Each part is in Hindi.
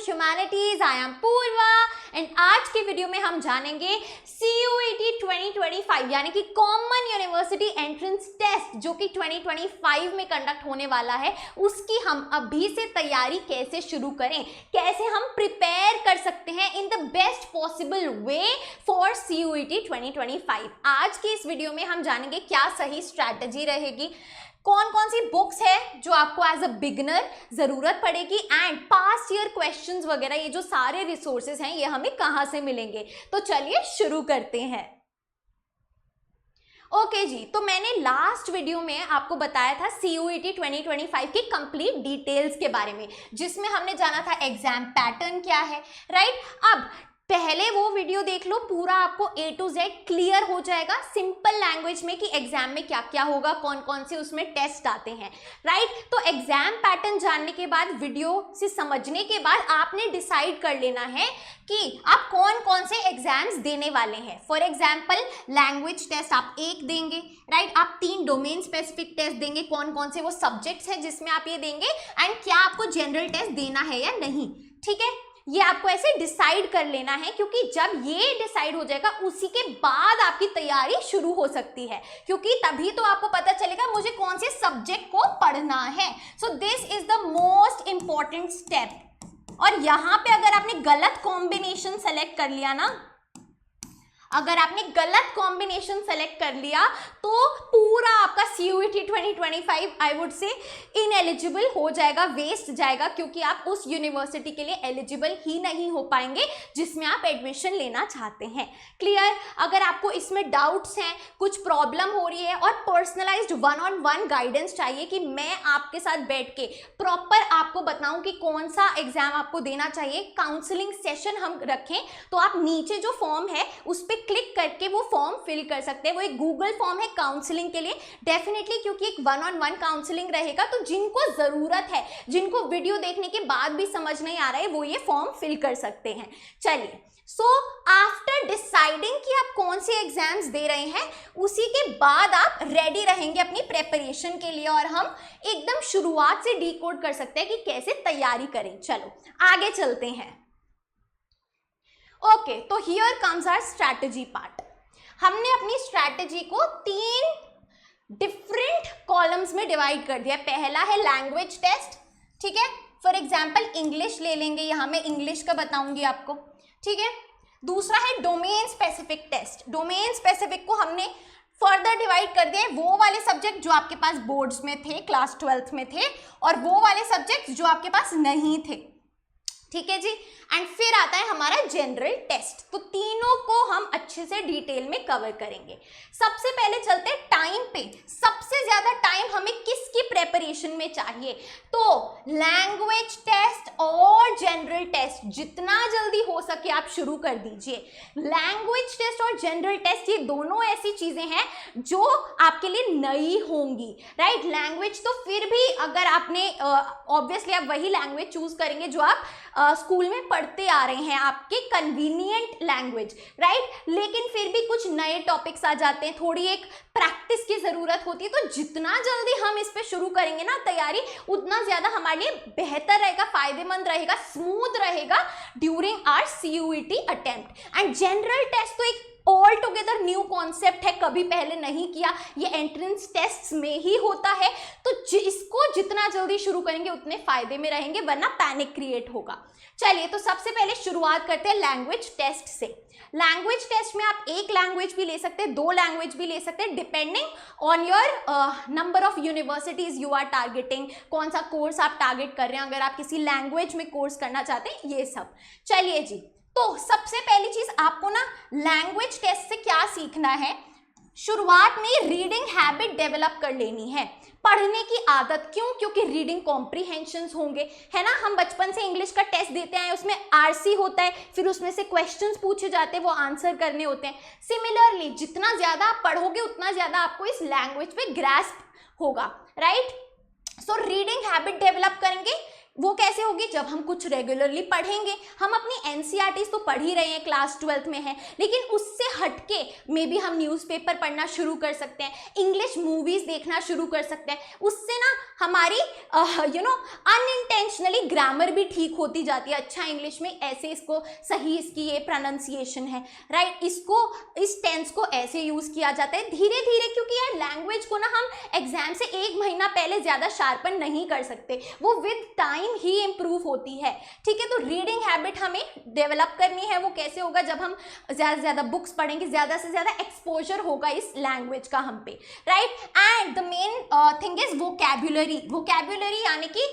Humanities. I am Purva and आज की वीडियो में हम जानेंगे CUET 2025 यानी कि कॉमन यूनिवर्सिटी एंट्रेंस टेस्ट जो कि 2025 में कंडक्ट होने वाला है, उसकी हम अभी से तैयारी कैसे शुरू करें, कैसे हम प्रिपेयर कर सकते हैं in the best possible way for CUET 2025। आज की इस वीडियो में हम जानेंगे क्या सही स्ट्रैटेजी रहेगी, कौन कौन सी बुक्स है जो आपको एज अ बिगिनर जरूरत पड़ेगी एंड पास्ट ईयर क्वेश्चंस वगैरह, ये जो सारे रिसोर्सेज हैं ये हमें कहां से मिलेंगे। तो चलिए शुरू करते हैं। ओके जी, तो मैंने लास्ट वीडियो में आपको बताया था CUET 2025 की कंप्लीट डिटेल्स के बारे में, जिसमें हमने जाना था एग्जाम पैटर्न क्या है, राइट। अब पहले वो वीडियो देख लो, पूरा आपको A to Z क्लियर हो जाएगा सिंपल लैंग्वेज में कि एग्जाम में क्या क्या होगा, कौन कौन से उसमें टेस्ट आते हैं, राइट। तो एग्जाम पैटर्न जानने के बाद, वीडियो से समझने के बाद आपने डिसाइड कर लेना है कि आप कौन कौन से एग्जाम्स देने वाले हैं। फॉर एग्जाम्पल लैंग्वेज टेस्ट आप एक देंगे, राइट। आप 3 डोमेन स्पेसिफिक टेस्ट देंगे, कौन कौन से वो सब्जेक्ट्स हैं जिसमें आप ये देंगे एंड क्या आपको जनरल टेस्ट देना है या नहीं, ठीक है। ये आपको ऐसे डिसाइड कर लेना है, क्योंकि जब ये डिसाइड हो जाएगा उसी के बाद आपकी तैयारी शुरू हो सकती है, क्योंकि तभी तो आपको पता चलेगा मुझे कौन से सब्जेक्ट को पढ़ना है। So this is the most important step. और यहाँ पे अगर आपने गलत कॉम्बिनेशन सेलेक्ट कर लिया ना, अगर आपने गलत कॉम्बिनेशन सेलेक्ट कर लिया तो पूरा आपका CUET 2025 I would say ineligible हो जाएगा, वेस्ट जाएगा, क्योंकि आप उस यूनिवर्सिटी के लिए एलिजिबल ही नहीं हो पाएंगे जिसमें आप एडमिशन लेना चाहते हैं। क्लियर। अगर आपको इसमें डाउट्स हैं, कुछ प्रॉब्लम हो रही है और पर्सनलाइज्ड 1-on-1 गाइडेंस चाहिए कि मैं आपके साथ बैठ के प्रॉपर आपको बताऊं कि कौन सा एग्जाम आपको देना चाहिए, काउंसलिंग सेशन हम रखें, तो आप नीचे जो फॉर्म है उस पर क्लिक करके वो फॉर्म फिल कर सकते हैं। वो एक गूगल फॉर्म है काउंसलिंग के लिए, डेफिनेटली, क्योंकि एक 1-on-1 काउंसलिंग रहेगा। तो जिनको जरूरत है, जिनको वीडियो देखने के बाद भी समझ नहीं आ रहा है, वो ये फॉर्म फिल कर सकते हैं। चलिए, सो आफ्टर डिसाइडिंग कि आप कौन से एग्जाम्स दे रहे हैं, उसी के बाद आप रेडी रहेंगे अपनी प्रेपरेशन के लिए और हम एकदम शुरुआत से डिकोड कर सकते हैं कि कैसे तैयारी करें। चलो आगे चलते हैं। ओके, तो here comes our strategy part. हमने अपनी स्ट्रैटेजी को 3 डिफरेंट कॉलम्स में डिवाइड कर दिया। पहला है लैंग्वेज टेस्ट, ठीक है। फॉर एग्जांपल इंग्लिश ले लेंगे, यहां मैं इंग्लिश का बताऊंगी आपको, ठीक है। दूसरा है domain specific test. Domain specific को हमने फर्दर डिवाइड कर दिया, वो वाले सब्जेक्ट जो आपके पास बोर्ड्स में थे, क्लास 12th में थे, और वो वाले सब्जेक्ट जो आपके पास नहीं थे, ठीक है जी। एंड फिर आता है हमारा जनरल टेस्ट। तो तीनों को हम अच्छे से डिटेल में कवर करेंगे। सबसे पहले चलते हैं टाइम पे। सबसे ज्यादा टाइम हमें किसकी प्रेपरेशन में चाहिए? तो लैंग्वेज टेस्ट और जनरल टेस्ट जितना जल्दी हो सके आप शुरू कर दीजिए। लैंग्वेज टेस्ट और जनरल टेस्ट ये दोनों ऐसी चीजें हैं जो आपके लिए नई होंगी, राइट। लैंग्वेज तो फिर भी अगर आपने ऑब्वियसली आप वही लैंग्वेज चूज करेंगे जो आप स्कूल में पढ़ते आ रहे हैं, आपके कन्वीनियंट लैंग्वेज, राइट। लेकिन फिर भी कुछ नए टॉपिक्स आ जाते हैं, थोड़ी एक प्रैक्टिस की जरूरत होती है। तो जितना जल्दी हम इस पे शुरू करेंगे ना तैयारी, उतना ज्यादा हमारे लिए बेहतर रहेगा, फायदेमंद रहेगा, स्मूथ रहेगा during our CUET attempt. And general test तो एक ऑल टुगेदर न्यू कॉन्सेप्ट है, कभी पहले नहीं किया, ये एंट्रेंस टेस्ट में ही होता है। तो इसको जितना जल्दी शुरू करेंगे उतने फायदे में रहेंगे, वरना पैनिक क्रिएट होगा। चलिए, तो सबसे पहले शुरुआत करते हैं लैंग्वेज टेस्ट से। लैंग्वेज टेस्ट में आप एक लैंग्वेज भी ले सकते हैं, 2 लैंग्वेज भी ले सकते हैं, depending on your number of universities you are targeting, कौन सा कोर्स आप टारगेट कर रहे हैं, अगर आप किसी लैंग्वेज में कोर्स करना चाहते हैं, ये सब। चलिए जी, तो सबसे पहली चीज आपको ना लैंग्वेज टेस्ट से क्या सीखना है, शुरुआत में रीडिंग हैबिट डेवलप कर लेनी है, पढ़ने की आदत। क्यों? क्योंकि रीडिंग कॉम्प्रीहेंशंस होंगे, है ना। हम बचपन से इंग्लिश का टेस्ट देते हैं, उसमें RC होता है, फिर उसमें से क्वेश्चंस पूछे जाते हैं, वो आंसर करने होते हैं। सिमिलरली जितना ज्यादा आप पढ़ोगे उतना ज्यादा आपको इस लैंग्वेज पे ग्रास्प होगा, right. So reading habit develop करेंगे, वो कैसे होगी? जब हम कुछ रेगुलरली पढ़ेंगे। हम अपनी एनसीईआरटीज तो पढ़ ही रहे हैं, क्लास 12th में है, लेकिन उससे हटके मे बी हम न्यूज़पेपर पढ़ना शुरू कर सकते हैं, इंग्लिश मूवीज देखना शुरू कर सकते हैं। उससे ना हमारी अनइंटेंशनली ग्रामर भी ठीक होती जाती है। अच्छा, इंग्लिश में ऐसे इसको सही, इसकी ये प्रोनाउंसिएशन है, राइट, इसको इस टेंस को ऐसे यूज किया जाता है। धीरे धीरे, क्योंकि यार लैंग्वेज को ना हम एग्जाम से 1 महीना पहले ज्यादा शार्पन नहीं कर सकते, वो विद टाइम ही इंप्रूव होती है। ठीक है, तो रीडिंग हैबिट हमें डेवलप करनी है। वो कैसे होगा? जब हम ज्यादा से ज्यादा बुक्स पढ़ेंगे, ज्यादा से ज्यादा एक्सपोजर होगा इस लैंग्वेज का हम पे, right. And the main thing is vocabulary. Vocabulary यानी कि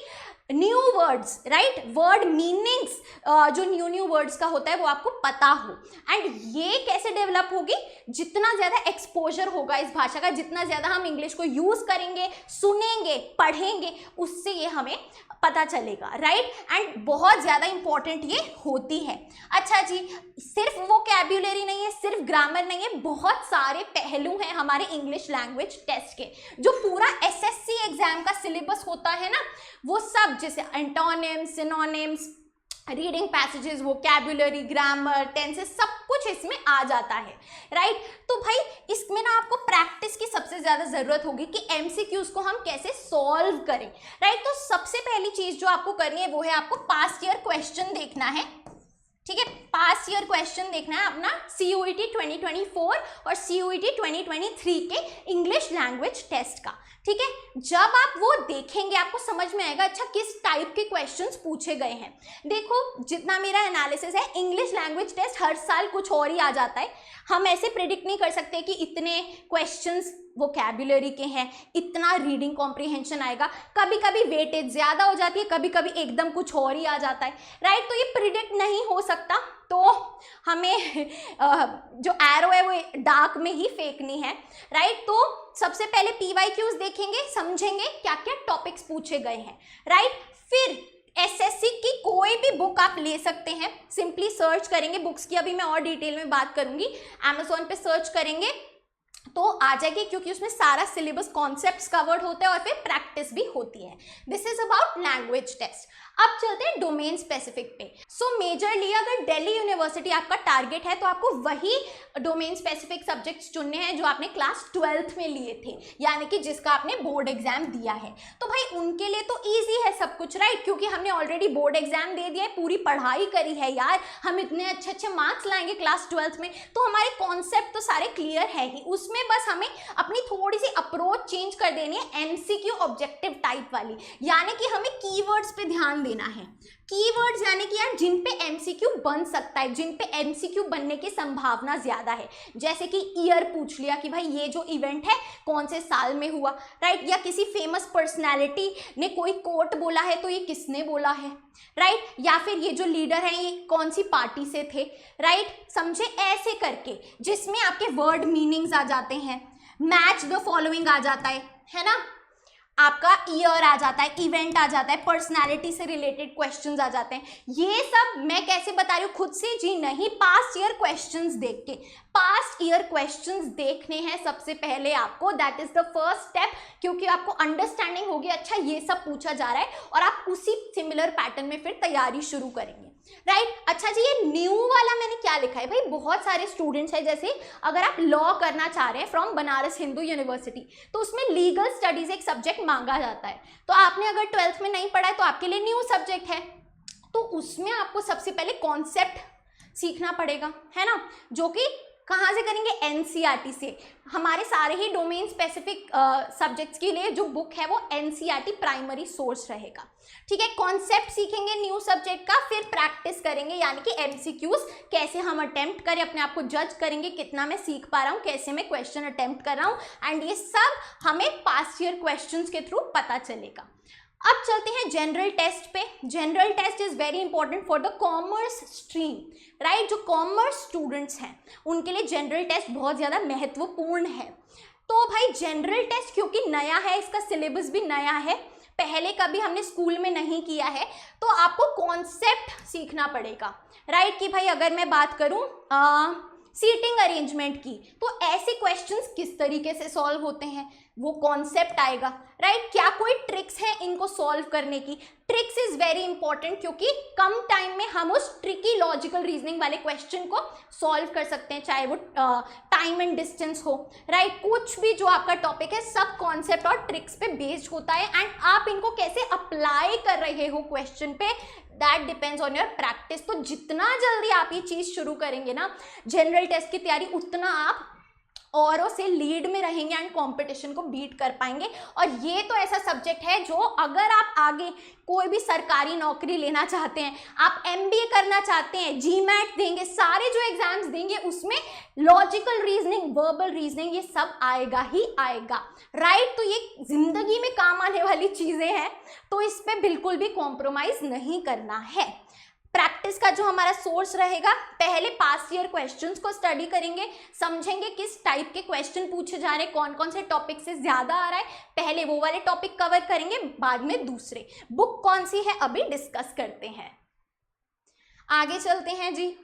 new words, right, word meanings, जो न्यू वर्ड्स का होता है वो आपको पता हो। एंड ये कैसे डेवलप होगी? जितना ज्यादा एक्सपोजर होगा इस भाषा का, जितना ज्यादा हम इंग्लिश को यूज करेंगे, सुनेंगे, पढ़ेंगे, उससे ये हमें पता चलेगा, राइट। एंड बहुत ज्यादा इंपॉर्टेंट ये होती है। अच्छा जी, सिर्फ वोकैब्युलरी नहीं है, सिर्फ ग्रामर नहीं है, बहुत सारे पहलू हैं हमारे इंग्लिश लैंग्वेज टेस्ट के। जो पूरा एसएससी एग्जाम का सिलेबस होता है ना, वो सब, जैसे antonyms, synonyms, reading passages, vocabulary, grammar, tenses, सब कुछ इसमें आ जाता है, राइट। तो भाई इसमें ना आपको प्रैक्टिस की सबसे ज्यादा जरूरत होगी कि एमसीक्यूज को हम कैसे सॉल्व करें, राइट। तो सबसे पहली चीज जो आपको करनी है वो है आपको पास्ट ईयर क्वेश्चन देखना है। ठीक है, पास्ट ईयर क्वेश्चन देखना है अपना CUET 2024 और CUET 2023 के इंग्लिश लैंग्वेज टेस्ट का। ठीक है, जब आप वो देखेंगे आपको समझ में आएगा अच्छा किस टाइप के क्वेश्चंस पूछे गए हैं। देखो, जितना मेरा एनालिसिस है, इंग्लिश लैंग्वेज टेस्ट हर साल कुछ और ही आ जाता है। हम ऐसे प्रिडिक्ट नहीं कर सकते कि इतने क्वेश्चंस वोकैब्युलरी के हैं, इतना रीडिंग कॉम्प्रिहेंशन आएगा। कभी कभी वेटेज ज्यादा हो जाती है, कभी कभी एकदम कुछ और ही आ जाता है, राइट। तो ये प्रिडिक्ट नहीं हो सकता, तो हमें जो एरो है वो डार्क में ही फेंकनी है, राइट। तो सबसे पहले PYQs देखेंगे, समझेंगे क्या क्या टॉपिक्स पूछे गए हैं, राइट। फिर एसएससी की कोई भी बुक आप ले सकते हैं, सिंपली सर्च करेंगे, बुक्स की अभी मैं और डिटेल में बात करूंगी, Amazon पे सर्च करेंगे तो आ जाएगी, क्योंकि उसमें सारा सिलेबस कॉन्सेप्ट्स कवर्ड होते हैं और फिर प्रैक्टिस भी होती है। This is about language test. अब चलते हैं डोमेन स्पेसिफिक पे। सो मेजरली अगर दिल्ली यूनिवर्सिटी आपका टारगेट है तो आपको वही डोमेन स्पेसिफिक सब्जेक्ट्स चुनने हैं जो आपने क्लास 12th में लिए थे, यानी कि जिसका आपने बोर्ड एग्जाम दिया है। तो भाई उनके लिए तो ईजी है सब कुछ, राइट, क्योंकि हमने ऑलरेडी बोर्ड एग्जाम दे दिया है, पूरी पढ़ाई करी है यार, हम इतने अच्छे अच्छे मार्क्स लाएंगे क्लास 12th में, तो हमारे कॉन्सेप्ट तो सारे क्लियर है ही। उसमें बस हमें अपनी थोड़ी सी अप्रोच चेंज कर देनी है, MCQ ऑब्जेक्टिव टाइप वाली, यानी कि हमें कीवर्ड्स पे ध्यान देना है। कीवर्ड्स यानी कि यार जिन पे MCQ बन सकता है, जिन पे MCQ बनने की संभावना ज्यादा है। जैसे कि ईयर पूछ लिया कि भाई ये जो इवेंट है कौन से साल में हुआ, राइट, या किसी फेमस पर्सनैलिटी ने कोई कोट बोला है तो ये किसने बोला है, राइट, या फिर ये जो लीडर है ये कौन सी पार्टी से थे, राइट, समझे, ऐसे करके, जिसमें आपके वर्ड मीनिंग्स आ जाते हैं, मैच द फॉलोइंग आ जाता है ना, आपका ईयर आ जाता है, इवेंट आ जाता है, पर्सनालिटी से रिलेटेड क्वेश्चंस आ जाते हैं। ये सब मैं कैसे बता रही हूँ, खुद से जी नहीं, पास्ट ईयर क्वेश्चंस देख के। पास्ट ईयर क्वेश्चंस देखने हैं सबसे पहले आपको, that is the first step, क्योंकि आपको अंडरस्टैंडिंग होगी अच्छा ये सब पूछा जा रहा है और आप उसी सिमिलर पैटर्न में फिर तैयारी शुरू करेंगे, राइट। अच्छा जी, ये न्यू वाला मैंने क्या लिखा है, भाई बहुत सारे स्टूडेंट्स हैं, जैसे अगर आप लॉ करना चाह रहे हैं फ्रॉम बनारस हिंदू यूनिवर्सिटी, तो उसमें लीगल स्टडीज एक सब्जेक्ट मांगा जाता है, तो आपने अगर 12th में नहीं पढ़ा है तो आपके लिए न्यू सब्जेक्ट है, तो उसमें आपको सबसे पहले कॉन्सेप्ट सीखना पड़ेगा, है ना, जो कि कहाँ से करेंगे, NCERT से। हमारे सारे ही डोमेन स्पेसिफिक सब्जेक्ट्स के लिए जो बुक है वो NCERT प्राइमरी सोर्स रहेगा, ठीक है। कॉन्सेप्ट सीखेंगे न्यू सब्जेक्ट का, फिर प्रैक्टिस करेंगे, यानी कि MCQs कैसे हम अटेम्प्ट करें, अपने आप को जज करेंगे कितना मैं सीख पा रहा हूँ, कैसे मैं क्वेश्चन अटेम्प्ट कर रहा हूँ, एंड ये सब हमें पास्ट ईयर क्वेश्चंस के थ्रू पता चलेगा। अब चलते हैं जनरल टेस्ट पे। General test is very important for the commerce stream, right. जो कॉमर्स स्टूडेंट्स हैं उनके लिए जनरल टेस्ट बहुत ज़्यादा महत्वपूर्ण है। तो भाई जनरल टेस्ट क्योंकि नया है, इसका सिलेबस भी नया है, पहले कभी हमने स्कूल में नहीं किया है, तो आपको कॉन्सेप्ट सीखना पड़ेगा, राइट। कि भाई अगर मैं बात करूँ सीटिंग अरेंजमेंट की। तो ऐसे क्वेश्चंस किस तरीके से सॉल्व होते हैं वो कॉन्सेप्ट आएगा, राइट। क्या कोई ट्रिक्स है इनको सॉल्व करने की? ट्रिक्स इज वेरी इंपॉर्टेंट क्योंकि कम टाइम में हम उस ट्रिकी लॉजिकल रीजनिंग वाले क्वेश्चन को सॉल्व कर सकते हैं, चाहे वो टाइम एंड डिस्टेंस हो, राइट। कुछ भी जो आपका टॉपिक है सब कॉन्सेप्ट और ट्रिक्स पे बेस्ड होता है, एंड आप इनको कैसे अप्लाई कर रहे हो क्वेश्चन पे, that depends on your practice. तो जितना जल्दी आप ये चीज शुरू करेंगे ना जनरल टेस्ट की तैयारी, उतना आप औरों से लीड में रहेंगे एंड कंपटीशन को बीट कर पाएंगे। और ये तो ऐसा सब्जेक्ट है जो अगर आप आगे कोई भी सरकारी नौकरी लेना चाहते हैं, आप एमबीए करना चाहते हैं, जीमैट देंगे, सारे जो एग्जाम्स देंगे उसमें लॉजिकल रीजनिंग, वर्बल रीजनिंग, ये सब आएगा ही आएगा, राइट। तो ये जिंदगी में काम आने वाली चीजें हैं, तो इस पे बिल्कुल भी कॉम्प्रोमाइज नहीं करना है। प्रैक्टिस का जो हमारा सोर्स रहेगा, पहले पास्ट ईयर क्वेश्चंस को स्टडी करेंगे, समझेंगे किस टाइप के क्वेश्चन पूछे जा रहे हैं, कौन कौन से टॉपिक से ज्यादा आ रहा है, पहले वो वाले टॉपिक कवर करेंगे, बाद में दूसरे। बुक कौन सी है अभी डिस्कस करते हैं, आगे चलते हैं जी।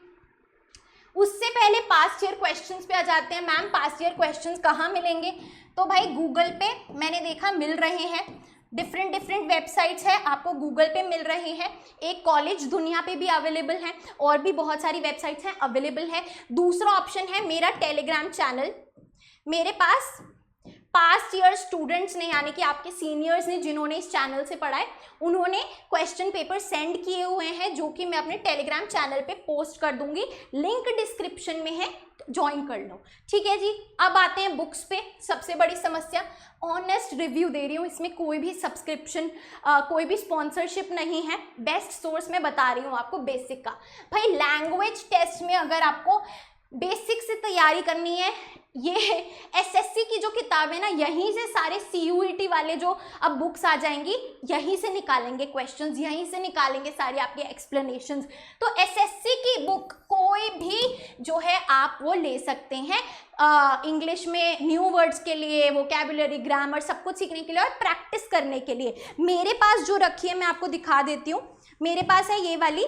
उससे पहले पास्ट ईयर क्वेश्चंस पे आ जाते हैं। मैम पास्ट ईयर क्वेश्चंस कहाँ मिलेंगे? तो भाई गूगल पे मैंने देखा मिल रहे हैं, डिफरेंट वेबसाइट्स है, आपको गूगल पे मिल रही है, एक कॉलेज दुनिया पे भी अवेलेबल है, और भी बहुत सारी वेबसाइट्स हैं अवेलेबल है। दूसरा ऑप्शन है मेरा टेलीग्राम चैनल। मेरे पास पास्ट ईयर स्टूडेंट्स ने, यानी कि आपके सीनियर्स ने जिन्होंने इस चैनल से पढ़ा है, उन्होंने क्वेश्चन पेपर सेंड किए हुए हैं जो कि मैं अपने टेलीग्राम चैनल पे पोस्ट कर दूंगी, लिंक डिस्क्रिप्शन में है, ज्वाइन कर लो, ठीक है जी। अब आते हैं बुक्स पे। सबसे बड़ी समस्या, ऑनेस्ट रिव्यू दे रही हूँ, इसमें कोई भी सब्सक्रिप्शन कोई भी स्पॉन्सरशिप नहीं है, बेस्ट सोर्स मैं बता रही हूँ आपको बेसिक का। भाई लैंग्वेज टेस्ट में अगर आपको बेसिक से तैयारी करनी है, ये एसएससी की जो किताब है ना, यहीं से सारे सीयूईटी वाले जो अब बुक्स आ जाएंगी, यहीं से निकालेंगे क्वेश्चंस, यहीं से निकालेंगे सारे आपके एक्सप्लेनेशंस। तो एसएससी की बुक कोई भी जो है आप वो ले सकते हैं, इंग्लिश में न्यू वर्ड्स के लिए, वोकैबुलरी, ग्रामर, सब कुछ सीखने के लिए और प्रैक्टिस करने के लिए। मेरे पास जो रखी है मैं आपको दिखा देती हूँ। मेरे पास है ये वाली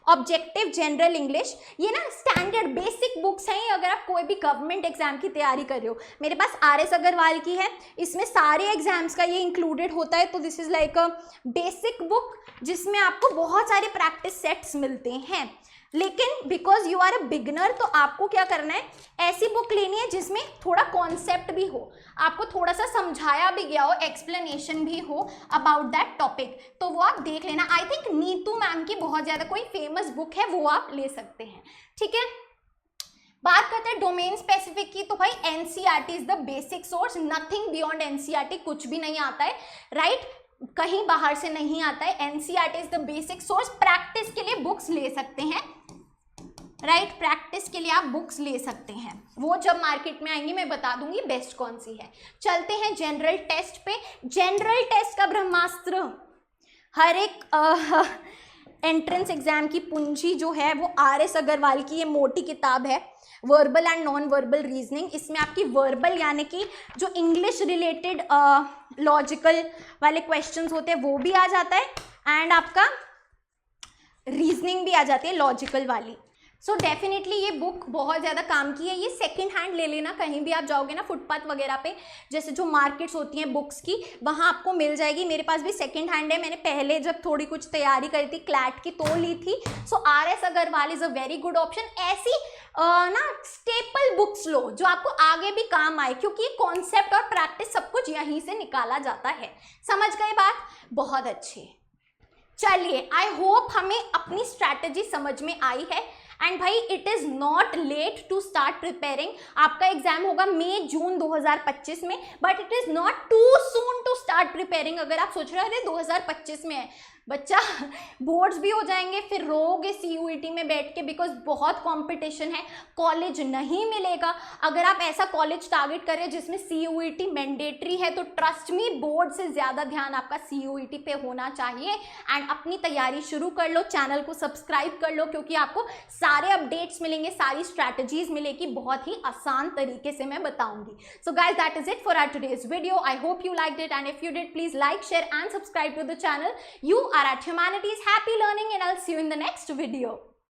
ऑब्जेक्टिव जनरल इंग्लिश, ये ना स्टैंडर्ड बेसिक बुक्स हैं, अगर आप कोई भी गवर्नमेंट एग्जाम की तैयारी कर रहे हो। मेरे पास आरएस अग्रवाल की है, इसमें सारे एग्जाम्स का ये इंक्लूडेड होता है। तो this is like a basic book जिसमें आपको बहुत सारे प्रैक्टिस सेट्स मिलते हैं। लेकिन because you are a beginner, तो आपको क्या करना है, ऐसी बुक लेनी है जिसमें थोड़ा कॉन्सेप्ट भी हो, आपको थोड़ा सा समझाया भी गया हो, एक्सप्लेनेशन भी हो अबाउट दैट टॉपिक, तो वो आप देख लेना। आई थिंक नीतू मैम की बहुत ज़्यादा कोई फेमस बुक है, वो आप ले सकते हैं, ठीक है। बात करते हैं डोमेन स्पेसिफिक की, तो भाई NCERT is the basic source, nothing beyond NCERT, कुछ भी नहीं आता है, राइट, कहीं बाहर से नहीं आता है। NCERT is the basic source. Practice के लिए बुक्स ले सकते हैं, राइट, प्रैक्टिस के लिए आप बुक्स ले सकते हैं, वो जब मार्केट में आएंगी मैं बता दूंगी बेस्ट कौन सी है। चलते हैं जनरल टेस्ट पे। जनरल टेस्ट का ब्रह्मास्त्र, हर एक एंट्रेंस एग्जाम की पूंजी जो है वो आरएस अग्रवाल की ये मोटी किताब है, verbal and non verbal reasoning. इसमें आपकी वर्बल यानी कि जो इंग्लिश रिलेटेड लॉजिकल वाले क्वेश्चंस होते हैं वो भी आ जाता है, एंड आपका रीजनिंग भी आ जाती है लॉजिकल वाली। सो डेफिनेटली ये बुक बहुत ज़्यादा काम की है। ये सेकंड हैंड ले लेना, कहीं भी आप जाओगे ना फुटपाथ वगैरह पे, जैसे जो मार्केट्स होती हैं बुक्स की, वहाँ आपको मिल जाएगी। मेरे पास भी सेकंड हैंड है, मैंने पहले जब थोड़ी कुछ तैयारी करी थी क्लैट की तो ली थी। So RS Agarwal is a very good option. ऐसी ना स्टेपल बुक्स लो जो आपको आगे भी काम आए, क्योंकि ये कॉन्सेप्ट और प्रैक्टिस सब कुछ यहीं से निकाला जाता है। समझ गए बात? बहुत अच्छे। चलिए, आई होप हमें अपनी स्ट्रैटेजी समझ में आई है। एंड भाई it is not late to start preparing. आपका एग्जाम होगा मई जून 2025 में, but it is not too soon to start preparing. अगर आप सोच रहे हो 2025 में है बच्चा, बोर्ड्स भी हो जाएंगे, फिर रोगे सीयूईटी में बैठ के, बिकॉज बहुत कंपटीशन है, कॉलेज नहीं मिलेगा। अगर आप ऐसा कॉलेज टारगेट कर रहे हो जिसमें सीयूईटी मैंडेटरी है, तो ट्रस्ट मी बोर्ड से ज़्यादा ध्यान आपका सीयूईटी पे होना चाहिए। एंड अपनी तैयारी शुरू कर लो, चैनल को सब्सक्राइब कर लो, क्योंकि आपको सारे अपडेट्स मिलेंगे, सारी स्ट्रैटेजीज मिलेगी, बहुत ही आसान तरीके से मैं बताऊंगी। So guys, that is it for our today's video. I hope you liked it, and if you did, please like, share and subscribe to the channel. You are at Humanities. Happy learning, and I'll see you in the next video.